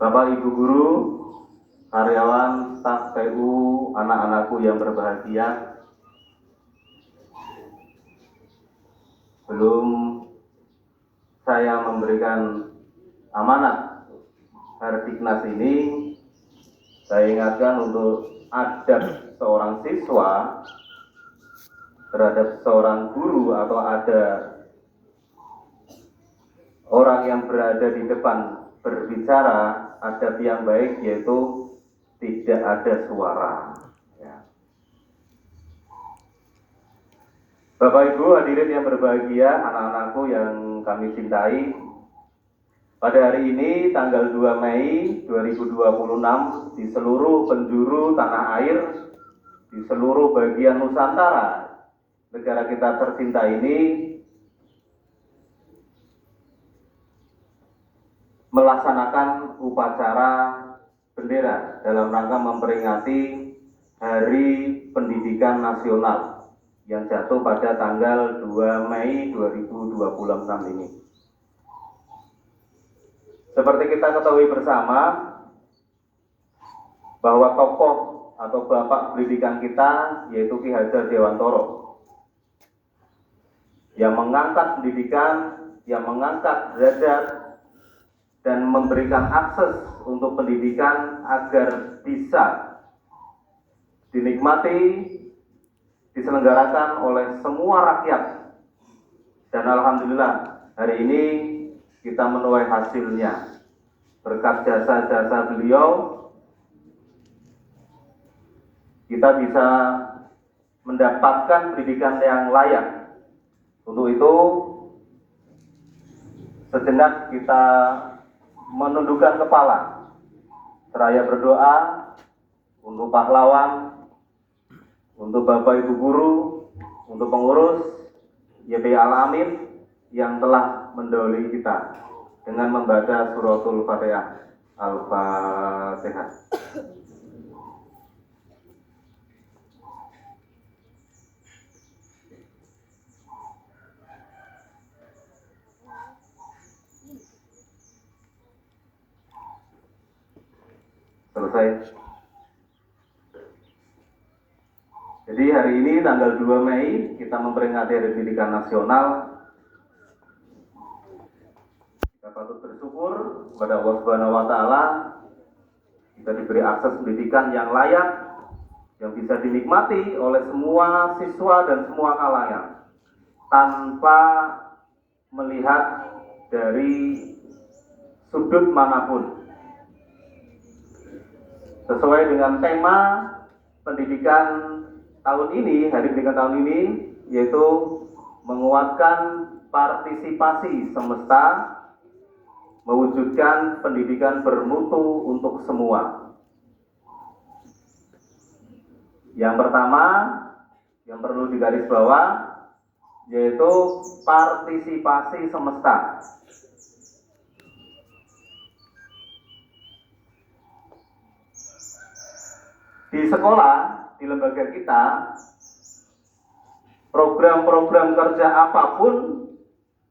Bapak Ibu Guru, karyawan, staf PU, anak-anakku yang berbahagia. Sebelum saya memberikan amanat Hardiknas ini, saya ingatkan untuk adab seorang siswa terhadap seorang guru atau ada orang yang berada di depan berbicara, adab yang baik yaitu tidak ada suara. Ya. Bapak Ibu hadirin yang berbahagia, anak-anakku yang kami cintai, pada hari ini tanggal 2 Mei 2026 di seluruh penjuru tanah air, di seluruh bagian Nusantara, negara kita tercinta ini melaksanakan upacara bendera dalam rangka memperingati Hari Pendidikan Nasional yang jatuh pada tanggal 2 Mei 2026 ini. Seperti kita ketahui bersama bahwa tokoh atau bapak pendidikan kita yaitu Ki Hajar Dewantoro yang mengangkat pendidikan, yang mengangkat derajat dan memberikan akses untuk pendidikan agar bisa dinikmati, diselenggarakan oleh semua rakyat. Dan alhamdulillah hari ini kita menuai hasilnya. Berkat jasa-jasa beliau, kita bisa mendapatkan pendidikan yang layak. Untuk itu, sejenak kita menundukkan kepala, seraya berdoa untuk pahlawan, untuk Bapak Ibu Guru, untuk pengurus YP Al-Amin yang telah mendahului kita dengan membaca suratul Fatihah. Al-Fatihah. Selesai. Jadi hari ini tanggal 2 Mei kita memperingati Hari Pendidikan Nasional. Kita patut bersyukur kepada Allah Subhanahu wa taala kita diberi akses pendidikan yang layak yang bisa dinikmati oleh semua siswa dan semua kalangan tanpa melihat dari sudut manapun. Sesuai dengan tema pendidikan tahun ini, Hari Pendidikan tahun ini, yaitu menguatkan partisipasi semesta, mewujudkan pendidikan bermutu untuk semua. Yang pertama, yang perlu digarisbawah, yaitu partisipasi semesta. Di sekolah, di lembaga kita, program-program kerja apapun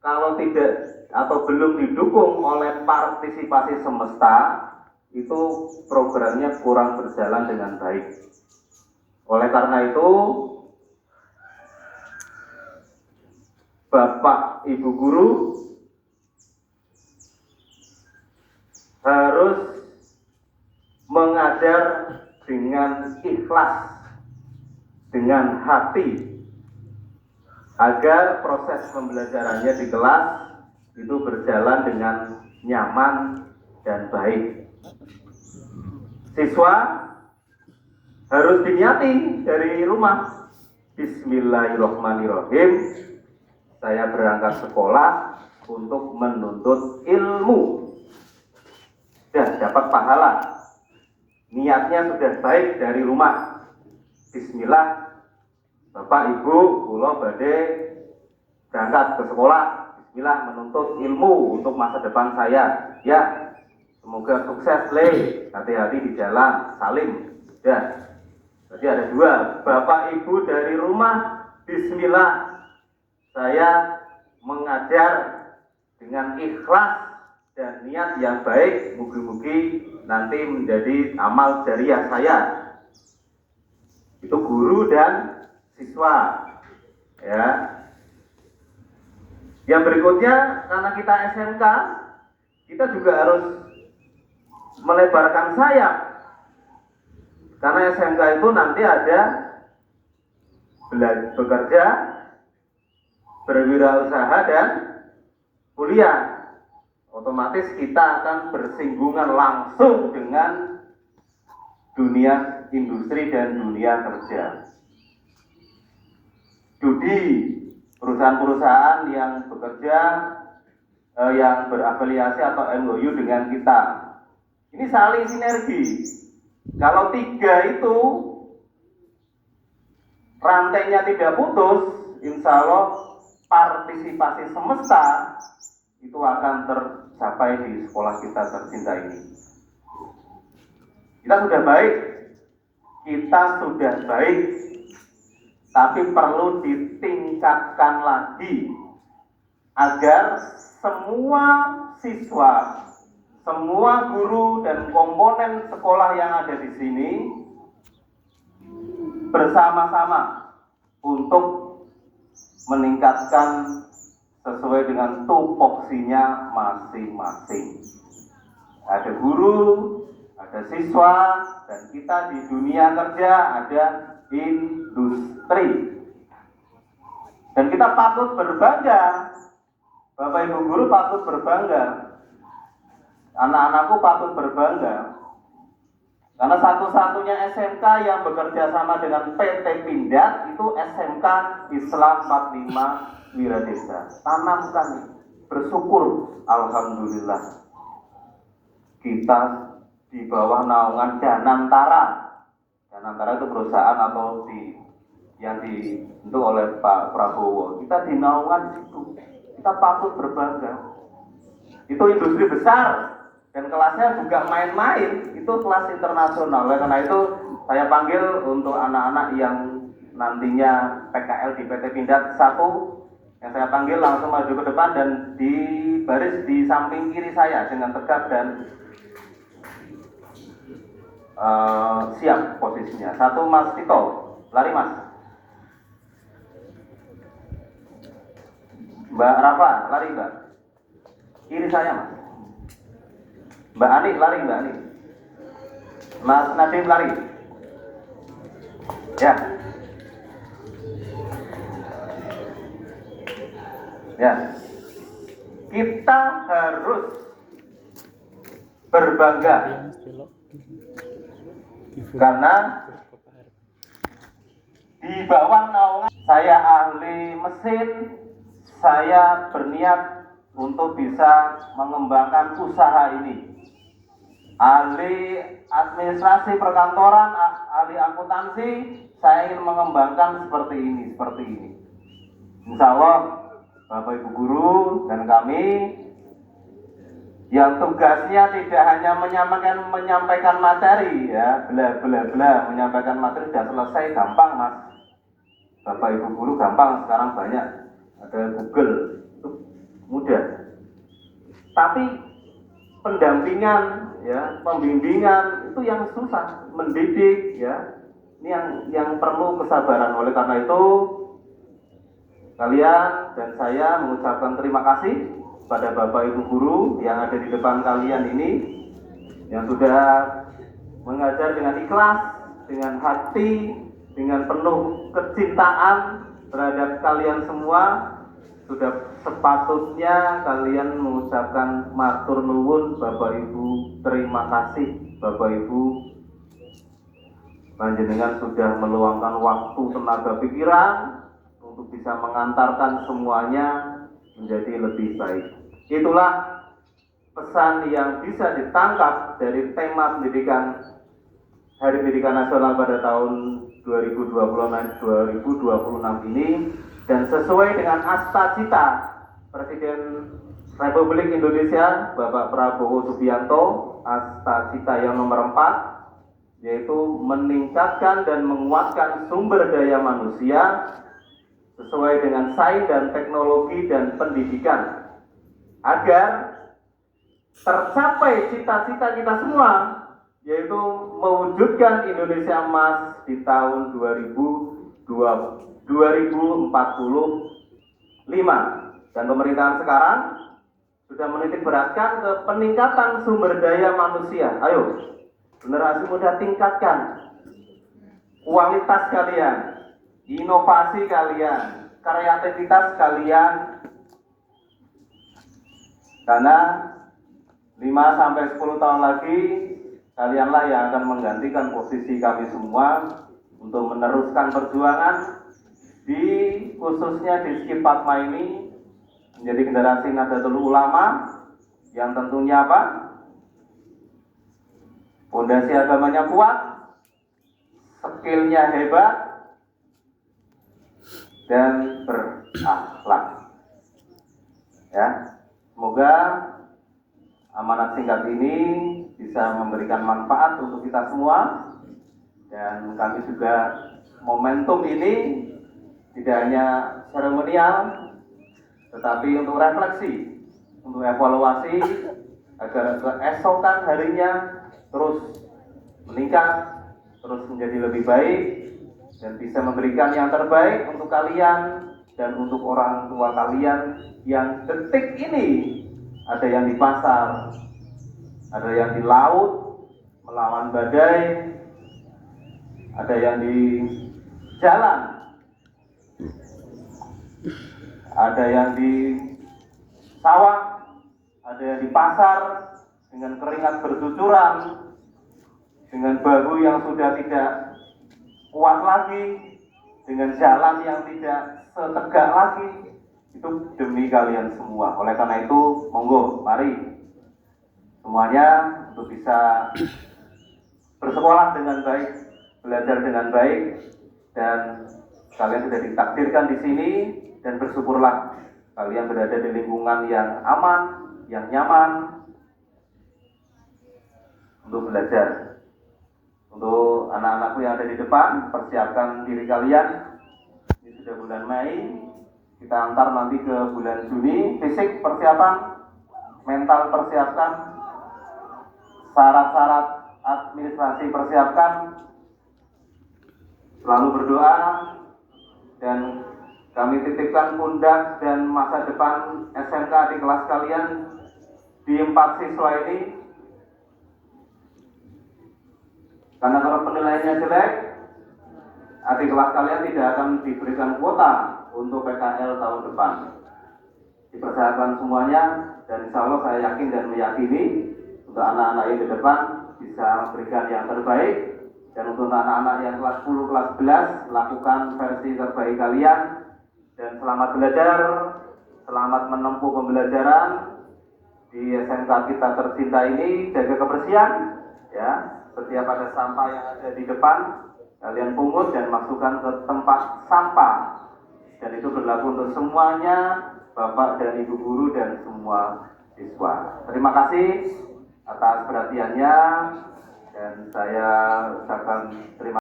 kalau tidak atau belum didukung oleh partisipasi semesta, itu programnya kurang berjalan dengan baik. Oleh karena itu, Bapak Ibu Guru harus mengajar dengan ikhlas, dengan hati, agar proses pembelajarannya di kelas itu berjalan dengan nyaman dan baik. Siswa harus diniati dari rumah. Bismillahirrahmanirrahim. Saya berangkat sekolah untuk menuntut ilmu dan dapat pahala. Niatnya sudah baik dari rumah. Bismillah, Bapak Ibu, kula badhe berangkat ke sekolah. Bismillah, menuntut ilmu untuk masa depan saya. Ya, semoga sukses, Le. Hati-hati di jalan, salim. Ya. Jadi ada dua, Bapak Ibu dari rumah. Bismillah, saya mengajar dengan ikhlas dan niat yang baik, mugi-mugi nanti menjadi amal jariah saya. Itu guru dan siswa, ya. Yang berikutnya, karena kita SMK, kita juga harus melebarkan sayap. Karena SMK itu nanti ada bekerja, berwirausaha dan kuliah. Otomatis kita akan bersinggungan langsung dengan dunia industri dan dunia kerja. Studi perusahaan-perusahaan yang bekerja yang berafiliasi atau MOU dengan kita. Ini saling sinergi. Kalau tiga itu rantainya tidak putus, insya Allah partisipasi semesta itu akan tercapai di sekolah kita tercinta ini. Kita sudah baik, tapi perlu ditingkatkan lagi agar semua siswa, semua guru dan komponen sekolah yang ada di sini bersama-sama untuk meningkatkan sesuai dengan tupoksinya masing-masing. Ada guru, ada siswa, dan kita di dunia kerja ada industri. Dan kita patut berbangga, Bapak Ibu guru patut berbangga, anak-anakku patut berbangga, karena satu-satunya SMK yang bekerja sama dengan PT Pindad itu SMK Islam 45 Wiradesa. Tanamkan, bersyukur, alhamdulillah kita di bawah naungan Danantara. Danantara itu perusahaan atau yang dibentuk oleh Pak Prabowo. Kita di naungan itu, kita patut berbangga. Itu industri besar dan kelasnya juga main-main, itu kelas internasional. Karena itu saya panggil untuk anak-anak yang nantinya PKL di PT Pindad 1, yang saya panggil langsung maju ke depan dan di baris di samping kiri saya dengan tegap dan siap posisinya. 1 Mas Tito, lari Mas. Mbak Rafa, lari Mbak. Kiri saya Mas. Mbak Ani, lari Mbak Ani. Mas Nadim, lari. Ya. Ya. Kita harus berbangga karena di bawah naungan saya ahli mesin, saya berniat untuk bisa mengembangkan usaha ini. Ahli administrasi perkantoran, ahli akuntansi, saya ingin mengembangkan seperti ini. Insya Allah Bapak Ibu guru dan kami yang tugasnya tidak hanya menyampaikan materi, ya, menyampaikan materi sudah selesai, gampang Mas. Bapak Ibu guru gampang, sekarang banyak ada Google, itu mudah. Tapi pendampingan, ya, pembimbingan itu yang susah, mendidik, ya, ini yang perlu kesabaran. Oleh karena itu kalian dan saya mengucapkan terima kasih pada Bapak Ibu guru yang ada di depan kalian ini, yang sudah mengajar dengan ikhlas, dengan hati, dengan penuh kecintaan terhadap kalian semua. Sudah sepatutnya kalian mengucapkan matur nuwun Bapak Ibu, terima kasih Bapak Ibu. Panjenengan sudah meluangkan waktu, tenaga, pikiran untuk bisa mengantarkan semuanya menjadi lebih baik. Itulah pesan yang bisa ditangkap dari tema pendidikan Hari Pendidikan Nasional pada tahun 2026 ini, dan sesuai dengan asta-cita Presiden Republik Indonesia Bapak Prabowo Subianto, asta-cita yang nomor 4, yaitu meningkatkan dan menguatkan sumber daya manusia sesuai dengan sains dan teknologi dan pendidikan, agar tercapai cita-cita kita semua, yaitu mewujudkan Indonesia Emas di tahun 2045. Dan pemerintahan sekarang sudah menitik beratkan ke peningkatan sumber daya manusia. Ayo, generasi muda, tingkatkan kualitas kalian, inovasi kalian, kreativitas kalian, karena 5-10 tahun lagi kalianlah yang akan menggantikan posisi kami semua untuk meneruskan perjuangan khususnya di Skip Padma ini menjadi generasi Nahdlatul Ulama yang tentunya apa? Fondasi agamanya kuat, skillnya hebat, dan berakhlak. Ya, semoga amanat singkat ini bisa memberikan manfaat untuk kita semua, dan kami juga momentum ini tidak hanya seremonial, tetapi untuk refleksi, untuk evaluasi agar keesokan harinya terus meningkat, terus menjadi lebih baik, dan bisa memberikan yang terbaik untuk kalian dan untuk orang tua kalian yang detik ini ada yang di pasar, ada yang di laut melawan badai, ada yang di jalan, ada yang di sawah, ada yang di pasar dengan keringat bercucuran, dengan bahu yang sudah tidak kuat lagi, dengan jalan yang tidak setegak lagi. Itu demi kalian semua. Oleh karena itu, monggo, mari semuanya untuk bisa bersekolah dengan baik, belajar dengan baik, dan kalian sudah ditakdirkan di sini, dan bersyukurlah kalian berada di lingkungan yang aman, yang nyaman untuk belajar. Untuk anak-anakku yang ada di depan, persiapkan diri kalian. Ini sudah bulan Mei, kita antar nanti ke bulan Juni. Fisik persiapan, mental persiapkan, syarat-syarat administrasi persiapkan, selalu berdoa, dan kami titipkan pundak dan masa depan SMK di kelas kalian di 4 siswa ini. Karena kalau penilaiannya jelek, adik kelas kalian tidak akan diberikan kuota untuk PKL tahun depan. Dipersiapkan semuanya, dan insya Allah saya yakin dan meyakini untuk anak-anak yang di depan bisa memberikan yang terbaik. Dan untuk anak-anak yang kelas 10, kelas 11, lakukan versi terbaik kalian. Dan selamat belajar, selamat menempuh pembelajaran di SMK kita tercinta ini. Jaga kebersihan, ya. Setiap ada sampah yang ada di depan, kalian pungut dan masukkan ke tempat sampah. Dan itu berlaku untuk semuanya, Bapak dan Ibu guru dan semua siswa. Terima kasih atas perhatiannya, dan saya ucapkan terima kasih.